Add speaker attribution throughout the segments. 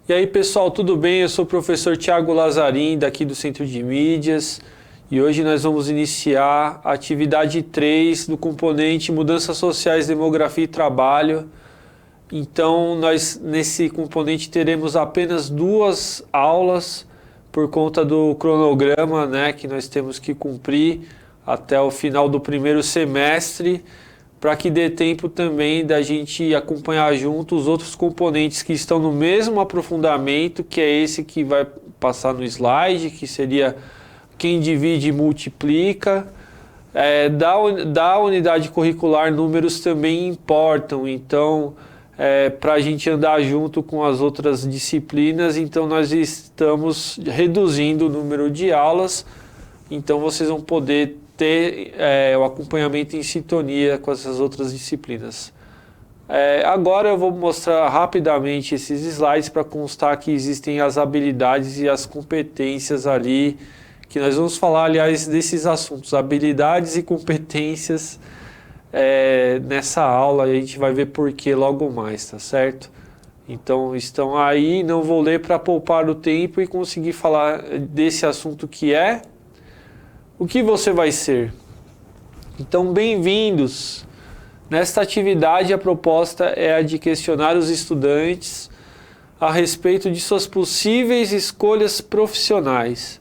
Speaker 1: E aí pessoal, tudo bem? Eu sou o professor Thiago Lazarim, daqui do Centro de Mídias, e hoje nós vamos iniciar a atividade 3 do componente Mudanças Sociais, Demografia e Trabalho. Então nós nesse componente teremos apenas 2 aulas por conta do cronograma, né, que nós temos que cumprir até o final do primeiro semestre, para que dê tempo também da gente acompanhar junto os outros componentes que estão no mesmo aprofundamento, que é esse que vai passar no slide, que seria quem divide e multiplica. Da unidade curricular, números também importam, então para a gente andar junto com as outras disciplinas, então nós estamos reduzindo o número de aulas, então vocês vão poder ter o acompanhamento em sintonia com essas outras disciplinas. Agora eu vou mostrar rapidamente esses slides para constar que existem as habilidades e as competências ali, que nós vamos falar, aliás, desses assuntos, habilidades e competências, nessa aula, e a gente vai ver por que logo mais, tá certo? Então estão aí, não vou ler para poupar o tempo e conseguir falar desse assunto que é o que você vai ser. Então, bem-vindos! Nesta atividade, a proposta é a de questionar os estudantes a respeito de suas possíveis escolhas profissionais.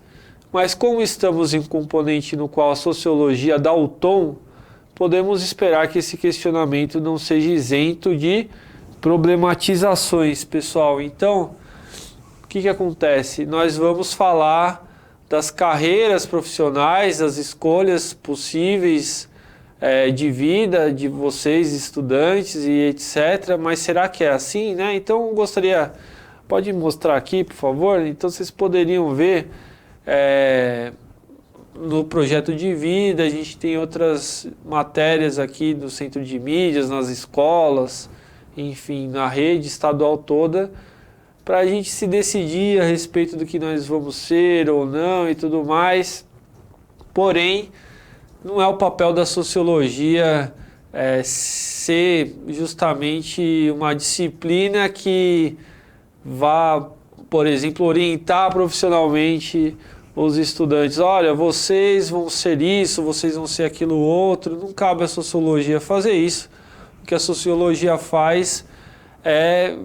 Speaker 1: Mas como estamos em um componente no qual a sociologia dá o tom, podemos esperar que esse questionamento não seja isento de problematizações, pessoal. Então, o que acontece? Nós vamos falar das carreiras profissionais, das escolhas possíveis de vida de vocês, estudantes e etc. Mas será que é assim, né? Então, eu gostaria... Pode mostrar aqui, por favor? Então, vocês poderiam ver no projeto de vida, a gente tem outras matérias aqui do Centro de Mídias, nas escolas, enfim, na rede estadual toda, para a gente se decidir a respeito do que nós vamos ser ou não e tudo mais. Porém, não é o papel da sociologia ser justamente uma disciplina que vá, por exemplo, orientar profissionalmente os estudantes. Olha, vocês vão ser isso, vocês vão ser aquilo outro. Não cabe à sociologia fazer isso. O que a sociologia faz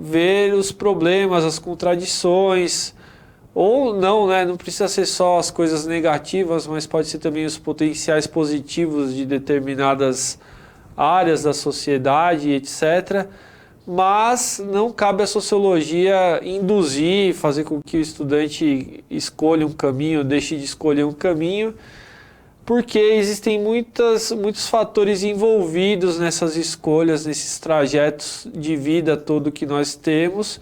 Speaker 1: ver os problemas, as contradições, ou não, né? Não precisa ser só as coisas negativas, mas pode ser também os potenciais positivos de determinadas áreas da sociedade, etc. Mas não cabe à sociologia induzir, fazer com que o estudante escolha um caminho, deixe de escolher um caminho, porque existem muitos fatores envolvidos nessas escolhas, nesses trajetos de vida todo que nós temos.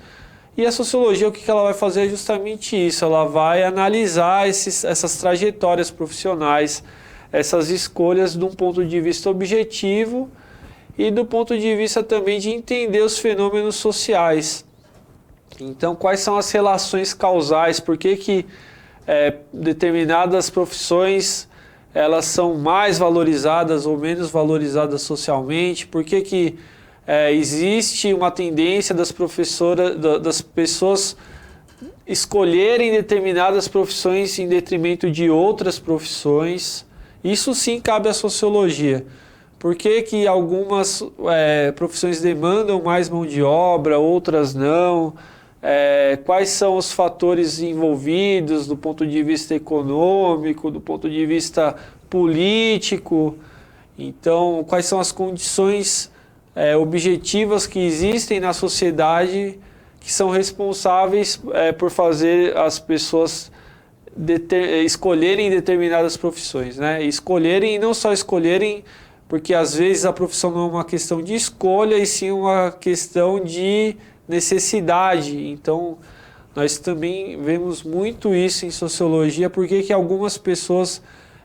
Speaker 1: E a sociologia, o que ela vai fazer é justamente isso, ela vai analisar essas trajetórias profissionais, essas escolhas de um ponto de vista objetivo e do ponto de vista também de entender os fenômenos sociais. Então, quais são as relações causais, por que determinadas profissões elas são mais valorizadas ou menos valorizadas socialmente, por que existe uma tendência das pessoas escolherem determinadas profissões em detrimento de outras profissões. Isso sim cabe à sociologia. Por que algumas profissões demandam mais mão de obra, outras não? Quais são os fatores envolvidos do ponto de vista econômico, do ponto de vista político? Então, quais são as condições objetivas que existem na sociedade que são responsáveis por fazer as pessoas escolherem determinadas profissões, né? Escolherem e não só escolherem, porque às vezes a profissão não é uma questão de escolha, e sim uma questão de necessidade. Então, nós também vemos muito isso em sociologia, porque algumas pessoas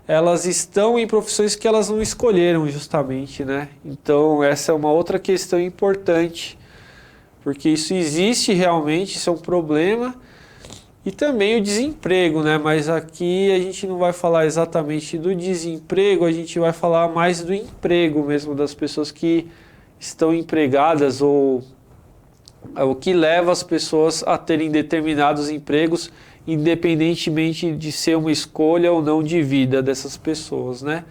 Speaker 1: elas estão em profissões que elas não escolheram justamente, né? Então, essa é uma outra questão importante, porque isso existe realmente, isso é um problema. E também o desemprego, né? Mas aqui a gente não vai falar exatamente do desemprego, a gente vai falar mais do emprego mesmo, das pessoas que estão empregadas ou o que leva as pessoas a terem determinados empregos, independentemente de ser uma escolha ou não de vida dessas pessoas, né?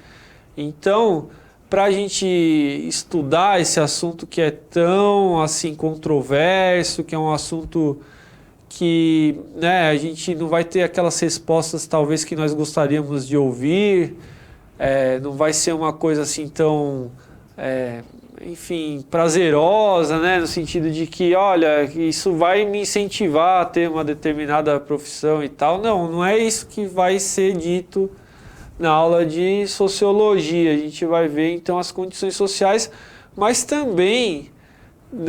Speaker 1: Então, para a gente estudar esse assunto que é tão assim controverso, que é um assunto que, né, a gente não vai ter aquelas respostas talvez que nós gostaríamos de ouvir, não vai ser uma coisa assim tão, enfim, prazerosa, né, no sentido de que, olha, isso vai me incentivar a ter uma determinada profissão e tal. Não, não é isso que vai ser dito na aula de sociologia. A gente vai ver então as condições sociais, mas também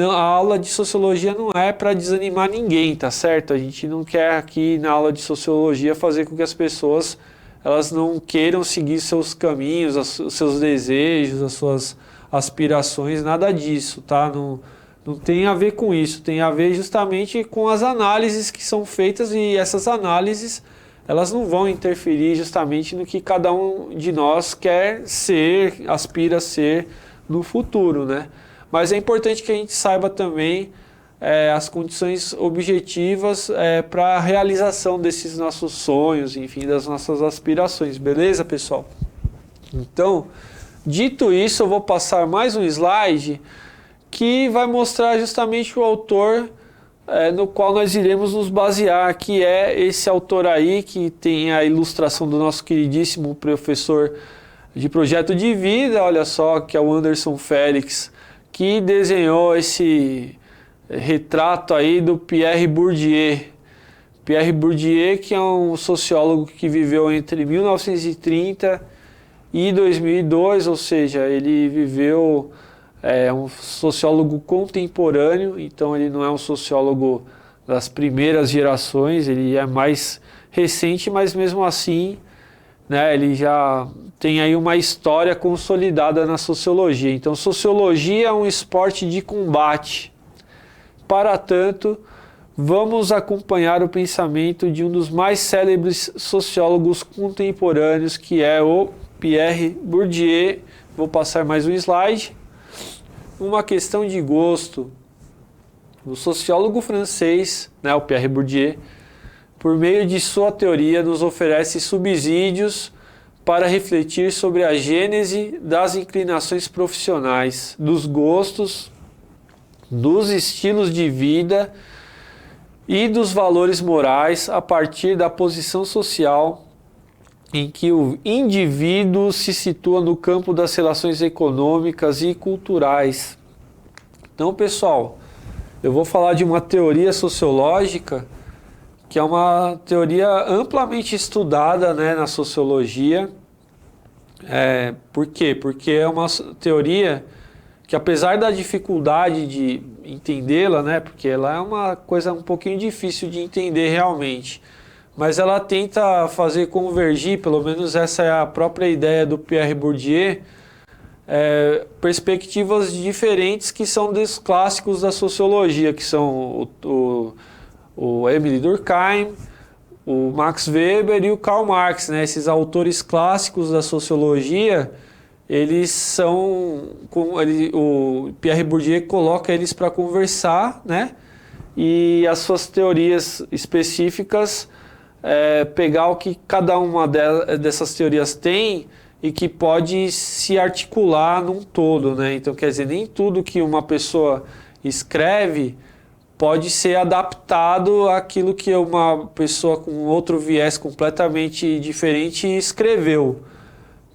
Speaker 1: a aula de sociologia não é para desanimar ninguém, tá certo? A gente não quer aqui na aula de sociologia fazer com que as pessoas elas não queiram seguir seus caminhos, os seus desejos, as suas aspirações, nada disso, tá? Não tem a ver com isso, tem a ver justamente com as análises que são feitas, e essas análises elas não vão interferir justamente no que cada um de nós quer ser, aspira a ser no futuro, né? Mas é importante que a gente saiba também as condições objetivas para a realização desses nossos sonhos, enfim, das nossas aspirações, beleza, pessoal? Então, dito isso, eu vou passar mais um slide que vai mostrar justamente o autor no qual nós iremos nos basear, que é esse autor aí, que tem a ilustração do nosso queridíssimo professor de projeto de vida, olha só, que é o Anderson Félix, que desenhou esse retrato aí do Pierre Bourdieu. Pierre Bourdieu, que é um sociólogo que viveu entre 1930 e 2002, ou seja, ele viveu... um sociólogo contemporâneo, então ele não é um sociólogo das primeiras gerações, ele é mais recente, mas mesmo assim, né, ele já tem aí uma história consolidada na sociologia. Então, sociologia é um esporte de combate. Para tanto, vamos acompanhar o pensamento de um dos mais célebres sociólogos contemporâneos, que é o Pierre Bourdieu. Vou passar mais um slide. Uma questão de gosto. O sociólogo francês, né, o Pierre Bourdieu, por meio de sua teoria, nos oferece subsídios para refletir sobre a gênese das inclinações profissionais, dos gostos, dos estilos de vida e dos valores morais a partir da posição social em que o indivíduo se situa no campo das relações econômicas e culturais. Então, pessoal, eu vou falar de uma teoria sociológica que é uma teoria amplamente estudada, né, na sociologia. Por quê? Porque é uma teoria que, apesar da dificuldade de entendê-la, né, porque ela é uma coisa um pouquinho difícil de entender realmente, mas ela tenta fazer convergir, pelo menos essa é a própria ideia do Pierre Bourdieu, perspectivas diferentes que são dos clássicos da sociologia, que são o Émile Durkheim, o Max Weber e o Karl Marx, né? Esses autores clássicos da sociologia, eles são, o Pierre Bourdieu coloca eles para conversar, né? E as suas teorias específicas, pegar o que cada uma dessas teorias tem e que pode se articular num todo, né? Então, quer dizer, nem tudo que uma pessoa escreve pode ser adaptado àquilo que uma pessoa com outro viés completamente diferente escreveu.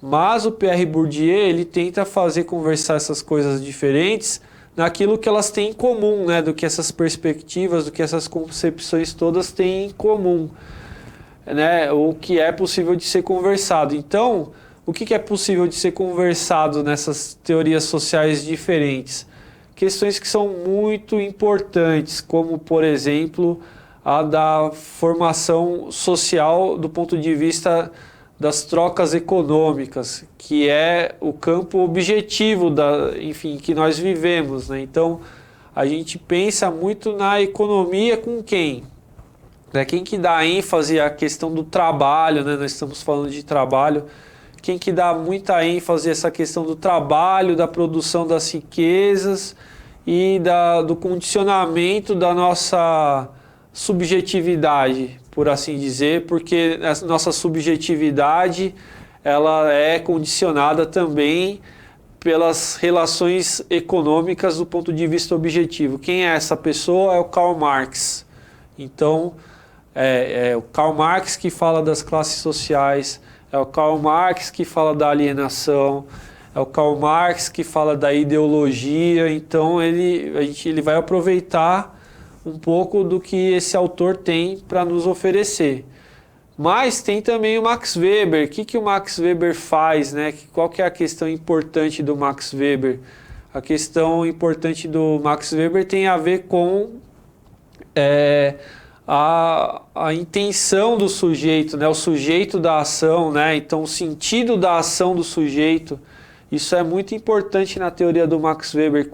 Speaker 1: Mas o Pierre Bourdieu, ele tenta fazer conversar essas coisas diferentes naquilo que elas têm em comum, né? Do que essas perspectivas, do que essas concepções todas têm em comum, né? O que é possível de ser conversado. Então, o que é possível de ser conversado nessas teorias sociais diferentes? Questões que são muito importantes, como, por exemplo, a da formação social do ponto de vista das trocas econômicas, que é o campo objetivo enfim, que nós vivemos, né? Então, a gente pensa muito na economia com quem? Quem que dá ênfase à questão do trabalho, né? Nós estamos falando de trabalho. Quem que dá muita ênfase a essa questão do trabalho, da produção das riquezas e do condicionamento da nossa subjetividade, por assim dizer, porque a nossa subjetividade ela é condicionada também pelas relações econômicas do ponto de vista objetivo. Quem é essa pessoa? É o Karl Marx. Então, é o Karl Marx que fala das classes sociais, é o Karl Marx que fala da alienação, é o Karl Marx que fala da ideologia. Então, ele vai aproveitar um pouco do que esse autor tem para nos oferecer. Mas tem também o Max Weber. O que o Max Weber faz, né? Qual que é a questão importante do Max Weber? A questão importante do Max Weber tem a ver com a intenção do sujeito, né? O sujeito da ação, né? Então, o sentido da ação do sujeito. Isso é muito importante na teoria do Max Weber.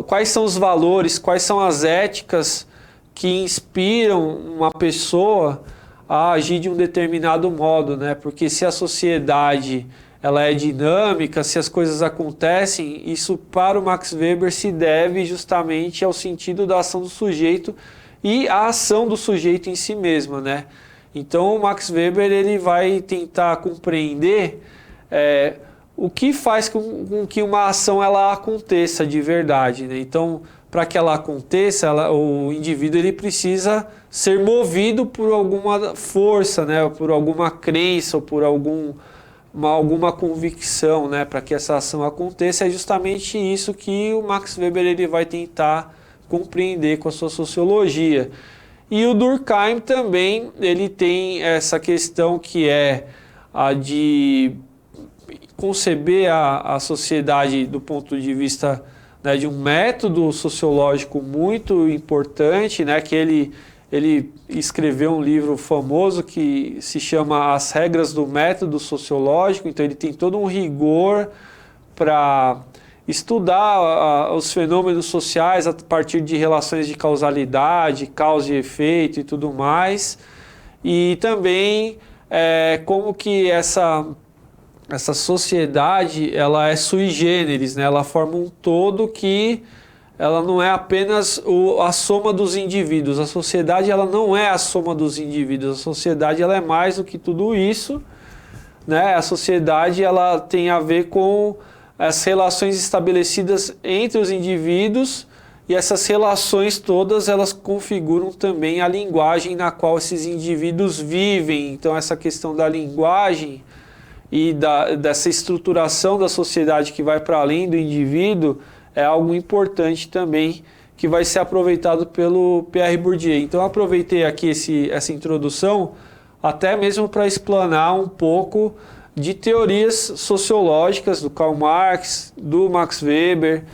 Speaker 1: Quais são os valores, quais são as éticas que inspiram uma pessoa a agir de um determinado modo, né? Porque se a sociedade ela é dinâmica, se as coisas acontecem, isso para o Max Weber se deve justamente ao sentido da ação do sujeito e à ação do sujeito em si mesma, né? Então o Max Weber ele vai tentar compreender o que faz com que uma ação ela aconteça de verdade, né? Então, para que ela aconteça, o indivíduo ele precisa ser movido por alguma força, né? Por alguma crença ou por alguma convicção, né? Para que essa ação aconteça. É justamente isso que o Max Weber ele vai tentar compreender com a sua sociologia. E o Durkheim também ele tem essa questão que é a de conceber a sociedade do ponto de vista, né, de um método sociológico muito importante, né, que ele escreveu um livro famoso que se chama As Regras do Método Sociológico. Então ele tem todo um rigor para estudar os fenômenos sociais a partir de relações de causalidade, causa e efeito e tudo mais. E também como que essa sociedade ela é sui generis, né? Ela forma um todo que ela não é apenas a soma dos indivíduos. A sociedade ela não é a soma dos indivíduos. A sociedade ela é mais do que tudo isso, né? A sociedade ela tem a ver com as relações estabelecidas entre os indivíduos, e essas relações todas elas configuram também a linguagem na qual esses indivíduos vivem. Então essa questão da linguagem e dessa estruturação da sociedade que vai para além do indivíduo é algo importante também, que vai ser aproveitado pelo Pierre Bourdieu. Então eu aproveitei aqui essa introdução até mesmo para explanar um pouco de teorias sociológicas do Karl Marx, do Max Weber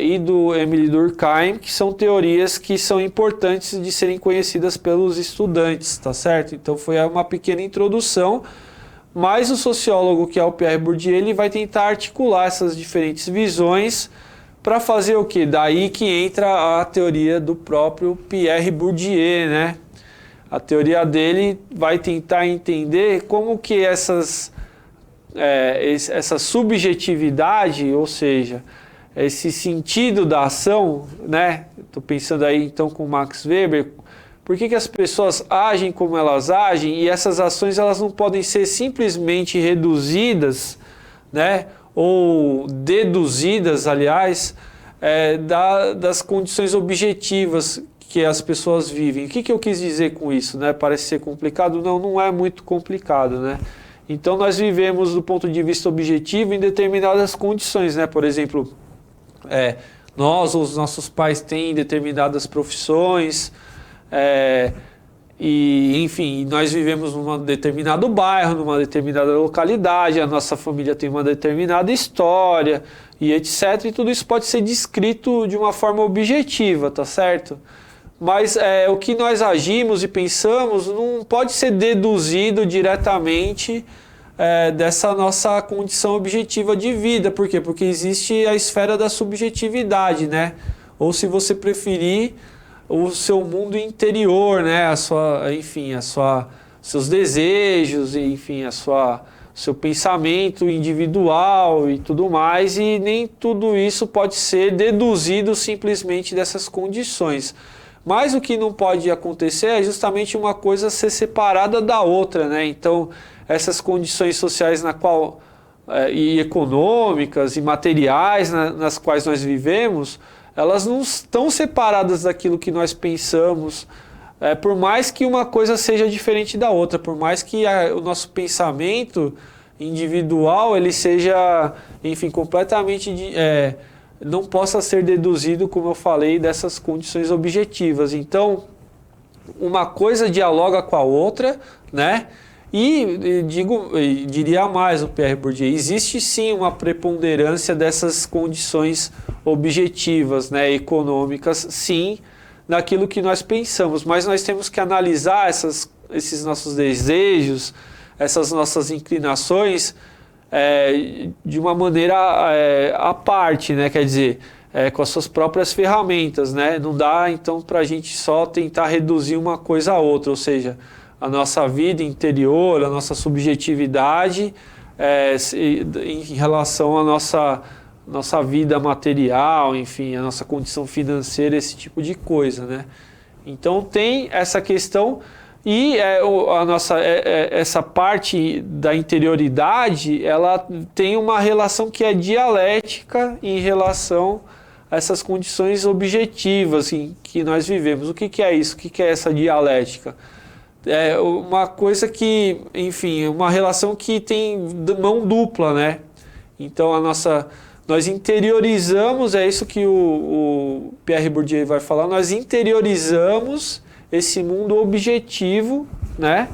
Speaker 1: e do Émile Durkheim, que são teorias que são importantes de serem conhecidas pelos estudantes, tá certo? Então foi uma pequena introdução. Mas o sociólogo, que é o Pierre Bourdieu, ele vai tentar articular essas diferentes visões para fazer o quê? Daí que entra a teoria do próprio Pierre Bourdieu, né? A teoria dele vai tentar entender como que essa subjetividade, ou seja, esse sentido da ação, né? Estou pensando aí então com Max Weber. Por que as pessoas agem como elas agem, e essas ações elas não podem ser simplesmente reduzidas, né, ou deduzidas, aliás, das condições objetivas que as pessoas vivem. O que eu quis dizer com isso, né? Parece ser complicado? Não é muito complicado, né? Então nós vivemos do ponto de vista objetivo em determinadas condições, né? Por exemplo, os nossos pais têm determinadas profissões, e enfim, nós vivemos num determinado bairro, numa determinada localidade, a nossa família tem uma determinada história e etc. E tudo isso pode ser descrito de uma forma objetiva, tá certo? Mas o que nós agimos e pensamos não pode ser deduzido diretamente dessa nossa condição objetiva de vida. Por quê? Porque existe a esfera da subjetividade, né? Ou, se você preferir, o seu mundo interior, né? Seus desejos, enfim, seu pensamento individual e tudo mais, e nem tudo isso pode ser deduzido simplesmente dessas condições. Mas o que não pode acontecer é justamente uma coisa ser separada da outra, né? Então, essas condições sociais e econômicas e materiais nas quais nós vivemos, elas não estão separadas daquilo que nós pensamos, por mais que uma coisa seja diferente da outra, por mais que o nosso pensamento individual ele seja, enfim, completamente não possa ser deduzido, como eu falei, dessas condições objetivas. Então, uma coisa dialoga com a outra, né? E diria mais o Pierre Bourdieu, existe sim uma preponderância dessas condições objetivas, né, econômicas, sim, naquilo que nós pensamos, mas nós temos que analisar esses nossos desejos, essas nossas inclinações de uma maneira à parte, né? Quer dizer, com as suas próprias ferramentas, né? Não dá então para a gente só tentar reduzir uma coisa a outra, ou seja, a nossa vida interior, a nossa subjetividade em relação à nossa vida material, enfim, a nossa condição financeira, esse tipo de coisa, né? Então tem essa questão e essa parte da interioridade, ela tem uma relação que é dialética em relação a essas condições objetivas em que nós vivemos. O que é isso? O que é essa dialética? É uma coisa que, enfim, uma relação que tem mão dupla, né? Então nós interiorizamos, é isso que o Pierre Bourdieu vai falar, nós interiorizamos esse mundo objetivo, né?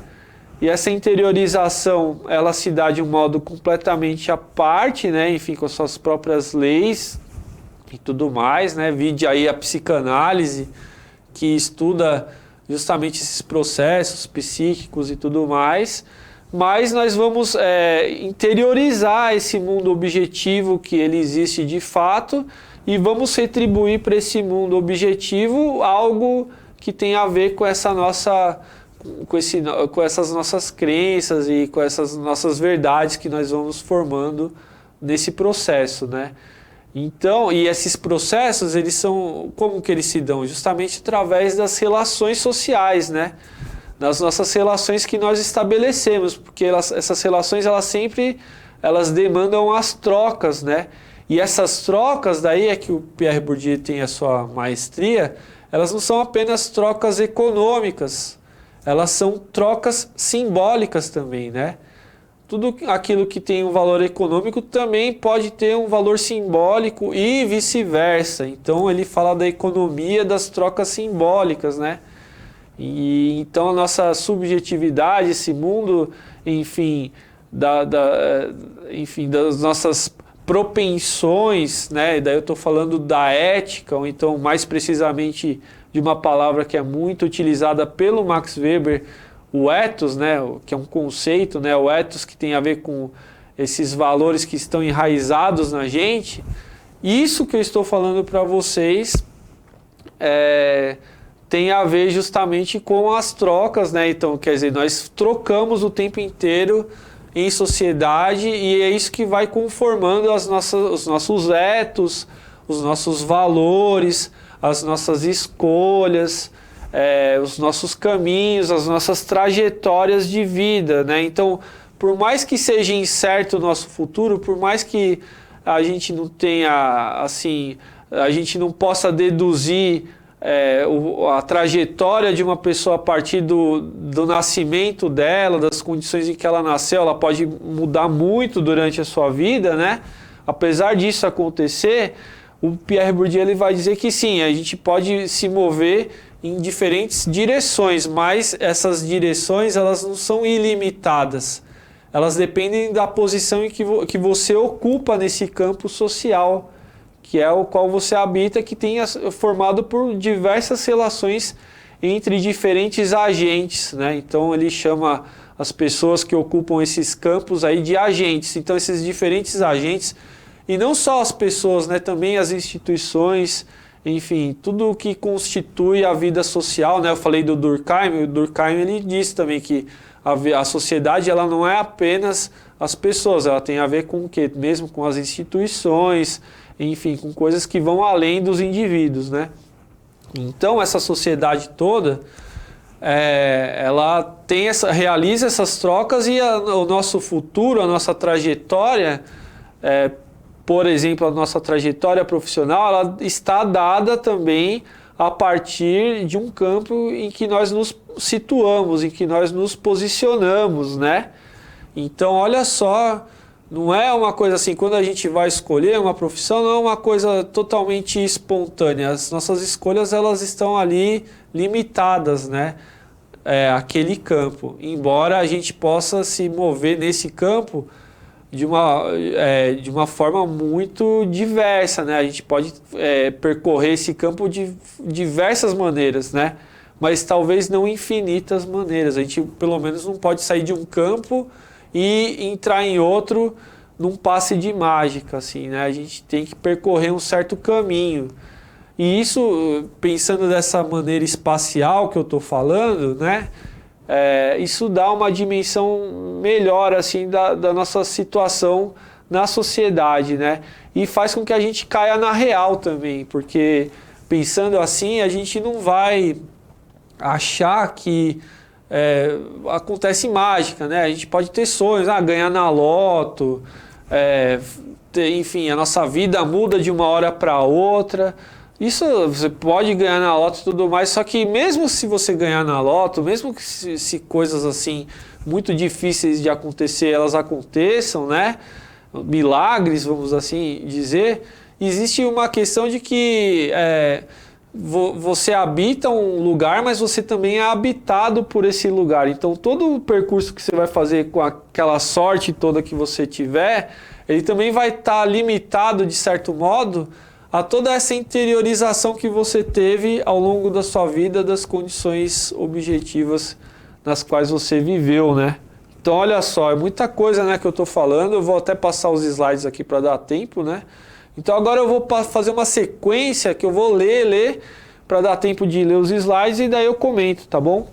Speaker 1: E essa interiorização, ela se dá de um modo completamente à parte, né? Enfim, com suas próprias leis e tudo mais, né? Vide aí a psicanálise, que estuda justamente esses processos psíquicos e tudo mais, mas nós vamos interiorizar esse mundo objetivo que ele existe de fato e vamos retribuir para esse mundo objetivo algo que tem a ver com essas nossas crenças e com essas nossas verdades que nós vamos formando nesse processo, né? Então, e esses processos, eles são, como que eles se dão? Justamente através das relações sociais, né? Das nossas relações que nós estabelecemos, porque essas relações, elas demandam as trocas, né? E essas trocas, daí é que o Pierre Bourdieu tem a sua maestria, elas não são apenas trocas econômicas, elas são trocas simbólicas também, né? Tudo aquilo que tem um valor econômico também pode ter um valor simbólico e vice-versa. Então ele fala da economia das trocas simbólicas, né? E então a nossa subjetividade, esse mundo, enfim, enfim, das nossas propensões, né? Daí eu estou falando da ética, ou então mais precisamente de uma palavra que é muito utilizada pelo Max Weber, o ethos, né, que é um conceito, né, o ethos que tem a ver com esses valores que estão enraizados na gente. Isso que eu estou falando para vocês tem a ver justamente com as trocas, né? Então, quer dizer, nós trocamos o tempo inteiro em sociedade e é isso que vai conformando os nossos ethos, os nossos valores, as nossas escolhas, os nossos caminhos, as nossas trajetórias de vida, né? Então, por mais que seja incerto o nosso futuro, por mais que a gente não tenha, assim, a gente não possa deduzir a trajetória de uma pessoa a partir do nascimento dela, das condições em que ela nasceu, ela pode mudar muito durante a sua vida, né? Apesar disso acontecer, o Pierre Bourdieu ele vai dizer que sim, a gente pode se mover em diferentes direções, mas essas direções elas não são ilimitadas. Elas dependem da posição em que você ocupa nesse campo social, que é o qual você habita, que tem formado por diversas relações entre diferentes agentes, né? Então ele chama as pessoas que ocupam esses campos aí de agentes. Então esses diferentes agentes, e não só as pessoas, né? Também as instituições, enfim, tudo o que constitui a vida social, né? Eu falei do Durkheim, o Durkheim ele disse também que a sociedade ela não é apenas as pessoas, ela tem a ver com o quê? Mesmo com as instituições, enfim, com coisas que vão além dos indivíduos, né? Então, essa sociedade toda, ela tem realiza essas trocas e o nosso futuro, a nossa trajetória, por exemplo, a nossa trajetória profissional, ela está dada também a partir de um campo em que nós nos situamos, em que nós nos posicionamos, né? Então, olha só, não é uma coisa assim, quando a gente vai escolher uma profissão, não é uma coisa totalmente espontânea. As nossas escolhas, elas estão ali limitadas, né? Aquele campo. Embora a gente possa se mover nesse campo de uma forma muito diversa, né? A gente pode percorrer esse campo de diversas maneiras, né? Mas talvez não infinitas maneiras. A gente, pelo menos, não pode sair de um campo e entrar em outro num passe de mágica, assim, né? A gente tem que percorrer um certo caminho. E isso, pensando dessa maneira espacial que eu estou falando, né? Isso dá uma dimensão melhor assim da nossa situação na sociedade, né? E faz com que a gente caia na real também, porque pensando assim a gente não vai achar que acontece mágica, né? A gente pode ter sonhos, ganhar na loto, enfim, a nossa vida muda de uma hora para outra. Isso você pode ganhar na loto e tudo mais, só que mesmo se você ganhar na loto, mesmo que se coisas assim muito difíceis de acontecer, elas aconteçam, né? Milagres, vamos assim dizer, existe uma questão de que você habita um lugar, mas você também é habitado por esse lugar. Então todo o percurso que você vai fazer com aquela sorte toda que você tiver, ele também vai estar limitado de certo modo a toda essa interiorização que você teve ao longo da sua vida, das condições objetivas nas quais você viveu, né? Então, olha só, é muita coisa, né, que eu estou falando. Eu vou até passar os slides aqui para dar tempo, né? Então, agora eu vou fazer uma sequência que eu vou ler para dar tempo de ler os slides e daí eu comento, tá bom?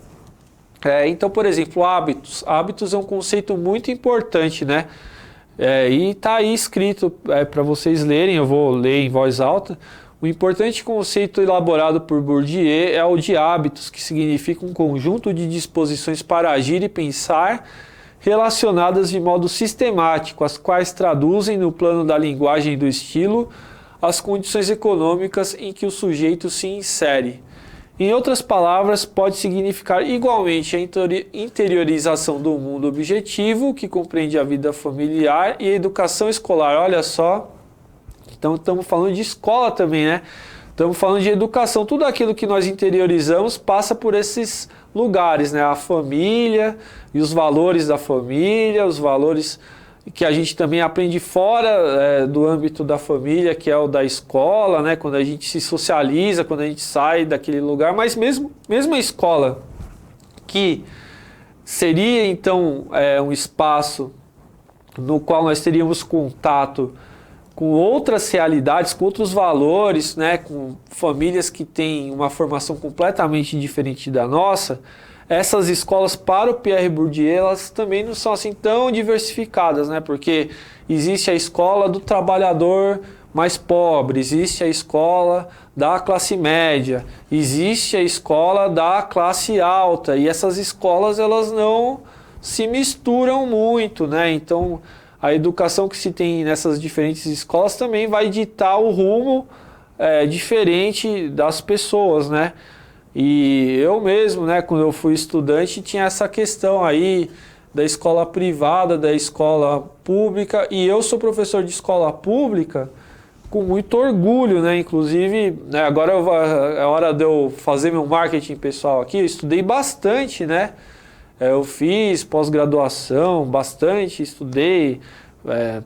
Speaker 1: Então, por exemplo, hábitos. Hábitos é um conceito muito importante, né? E está aí escrito para vocês lerem, eu vou ler em voz alta. O importante conceito elaborado por Bourdieu é o de hábitos, que significa um conjunto de disposições para agir e pensar relacionadas de modo sistemático, as quais traduzem no plano da linguagem e do estilo as condições econômicas em que o sujeito se insere. Em outras palavras, pode significar igualmente a interiorização do mundo objetivo, que compreende a vida familiar e a educação escolar. Olha só, então estamos falando de escola também, né? Estamos falando de educação. Tudo aquilo que nós interiorizamos passa por esses lugares, né? A família e os valores da família, os valores que a gente também aprende fora do âmbito da família, que é o da escola, né? Quando a gente se socializa, quando a gente sai daquele lugar, mas mesmo a escola, que seria então um espaço no qual nós teríamos contato com outras realidades, com outros valores, né? Com famílias que têm uma formação completamente diferente da nossa. Essas escolas, para o Pierre Bourdieu, elas também não são assim tão diversificadas, né? Porque existe a escola do trabalhador mais pobre, existe a escola da classe média, existe a escola da classe alta, e essas escolas elas não se misturam muito, né? Então a educação que se tem nessas diferentes escolas também vai ditar o rumo diferente das pessoas, né? E eu mesmo, né, quando eu fui estudante, tinha essa questão aí da escola privada, da escola pública, e eu sou professor de escola pública com muito orgulho, né? Inclusive, né, agora é hora de eu fazer meu marketing pessoal aqui, eu estudei bastante, né? Eu fiz pós-graduação, bastante, estudei,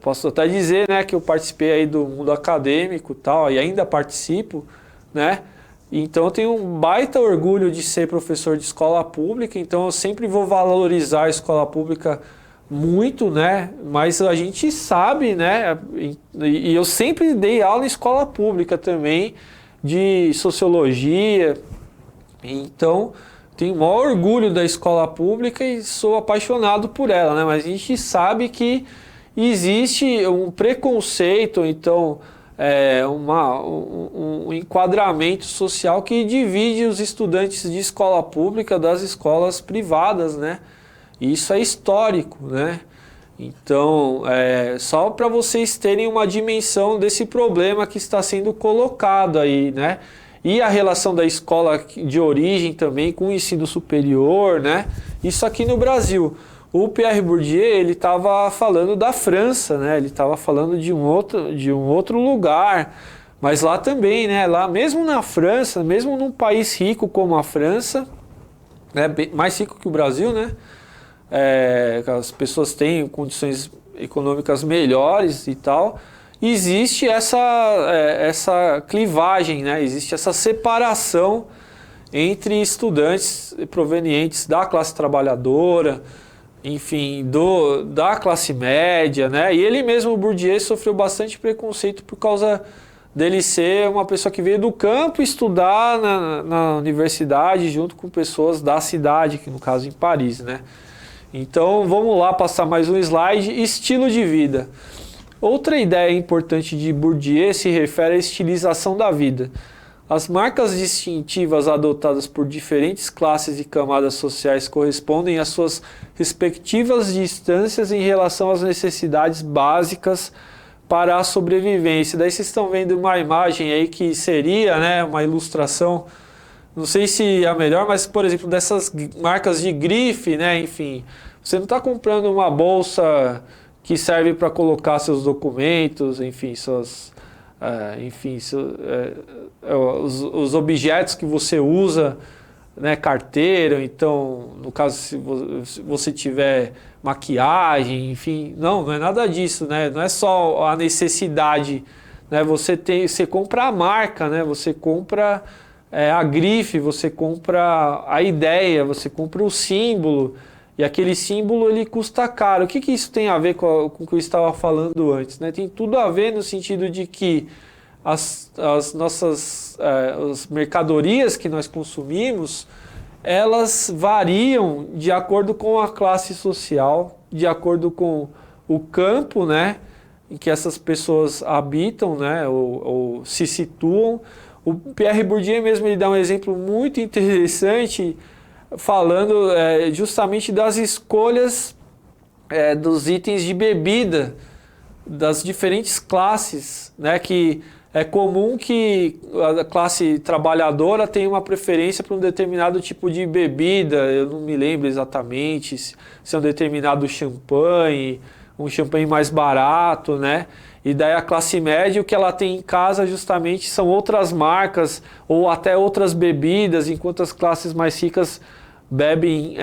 Speaker 1: posso até dizer, né, que eu participei aí do mundo acadêmico e tal, e ainda participo, né? Então eu tenho um baita orgulho de ser professor de escola pública, então eu sempre vou valorizar a escola pública muito, né? Mas a gente sabe, né? E eu sempre dei aula em escola pública também, de sociologia. Então, tenho o maior orgulho da escola pública e sou apaixonado por ela, né? Mas a gente sabe que existe um preconceito, então, um enquadramento social que divide os estudantes de escola pública das escolas privadas, né? E isso é histórico, né? Então, só para vocês terem uma dimensão desse problema que está sendo colocado aí, né? E a relação da escola de origem também com o ensino superior, né? Isso aqui no Brasil. O Pierre Bourdieu, ele estava falando da França, né? Ele estava falando de um outro lugar. Mas lá também, né? Lá mesmo na França, mesmo num país rico como a França, né? Mais rico que o Brasil, né? As pessoas têm condições econômicas melhores e tal, existe essa clivagem, né? Existe essa separação entre estudantes provenientes da classe trabalhadora, enfim, da classe média, né? E ele mesmo, o Bourdieu, sofreu bastante preconceito por causa dele ser uma pessoa que veio do campo estudar na universidade junto com pessoas da cidade, que no caso em Paris, né? Então, vamos lá passar mais um slide. Estilo de vida. Outra ideia importante de Bourdieu se refere à estilização da vida. As marcas distintivas adotadas por diferentes classes e camadas sociais correspondem às suas respectivas distâncias em relação às necessidades básicas para a sobrevivência. Daí vocês estão vendo uma imagem aí que seria, né, uma ilustração, não sei se é a melhor, mas, por exemplo, dessas marcas de grife, né? Enfim, você não está comprando uma bolsa que serve para colocar seus documentos, enfim, os objetos que você usa, né? Carteira, então, no caso, se você tiver maquiagem, enfim, não é nada disso, né? Não é só a necessidade, né? Você compra a marca, né? Você compra a grife, você compra a ideia, você compra o símbolo, e aquele símbolo ele custa caro. O que isso tem a ver com o que eu estava falando antes, né? Tem tudo a ver no sentido de que as mercadorias que nós consumimos, elas variam de acordo com a classe social, de acordo com o campo, né, em que essas pessoas habitam, né, ou se situam. O Pierre Bourdieu mesmo ele dá um exemplo muito interessante, falando justamente das escolhas dos itens de bebida das diferentes classes, né? Que é comum que a classe trabalhadora tenha uma preferência por um determinado tipo de bebida, eu não me lembro exatamente se é um determinado champanhe, um champanhe mais barato, né? E daí a classe média, o que ela tem em casa justamente são outras marcas ou até outras bebidas, enquanto as classes mais ricas bebem,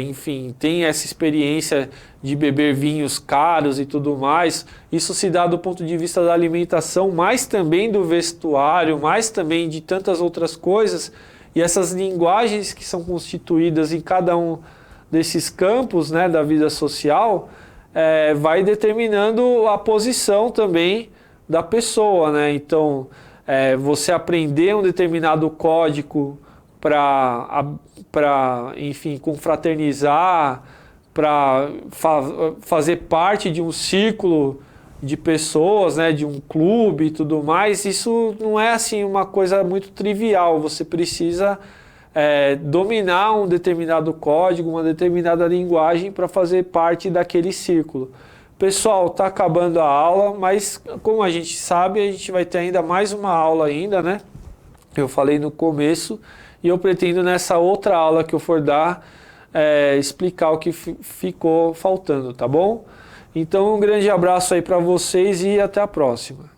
Speaker 1: enfim, tem essa experiência de beber vinhos caros e tudo mais. Isso se dá do ponto de vista da alimentação, mas também do vestuário, mas também de tantas outras coisas. E essas linguagens que são constituídas em cada um desses campos, né, da vida social, vai determinando a posição também da pessoa, né? Então, você aprender um determinado código para, enfim, confraternizar, para fazer parte de um círculo de pessoas, né, de um clube e tudo mais, isso não é assim uma coisa muito trivial. Você precisa dominar um determinado código, uma determinada linguagem para fazer parte daquele círculo. Pessoal, está acabando a aula, mas como a gente sabe, a gente vai ter ainda mais uma aula ainda, né? Eu falei no começo, e eu pretendo nessa outra aula que eu for dar, explicar o que ficou faltando, tá bom? Então um grande abraço aí para vocês e até a próxima.